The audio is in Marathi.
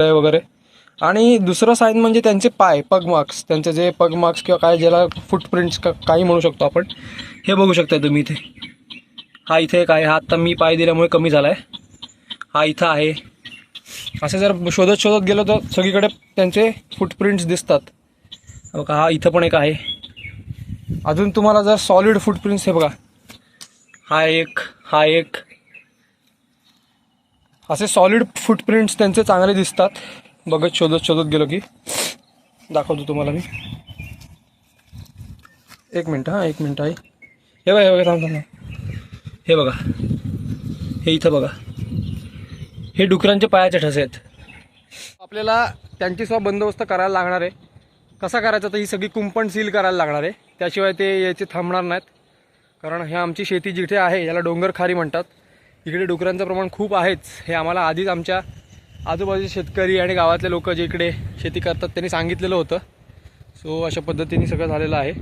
वगैरे. आणि दुसरं साईन म्हणजे त्यांचे पाय, पग मार्क्स, त्यांचे जे पग मार्क्स किंवा काय ज्याला फुटप्रिंट्स काही म्हणू शकतो आपण, हे बघू शकता तुम्ही इथे. हा इथे एक आहे, हा आत्ता मी पाय दिल्यामुळे कमी झाला आहे. हा इथं आहे. असे जर शोधत शोधत गेलो तर सगळीकडे त्यांचे फुटप्रिंट्स दिसतात. बघा हा इथं पण एक आहे. अजून तुम्हाला जर सॉलिड फुटप्रिंट्स, हे बघा हा एक, हा एक, असे सॉलिड फुटप्रिंट्स त्यांचे चांगले दिसतात. बघत शोधत शोधत गेलो की दाखवतो तुम्हाला मी. एक मिनट, हां एक मिनट आहे. हे बघा, हे बघा, थांब थांब, हे बघा, हे इथं बघा, हे डुकरांचे पायाचे ठसे आहेत. आपल्याला त्यांची सुद्धा बंदोबस्त करायला लागणार आहे. कसा करायचा, तर ही सगळी कुंपण सील करायला लागणार आहे, त्याशिवाय ते याचे थांबणार नाहीत. कारण हे आमची शेती जिथे आहे याला डोंगरखारी म्हणतात. इकडे डुकरांचं प्रमाण खूप आहेच, हे आम्हाला आधीच आमच्या आजूबाजूचे शेतकरी आणि गावातले लोक जे इकडे शेती करतात त्यांनी सांगितलेलं होतं. सो अशा पद्धतीने सगळं झालेलं आहे.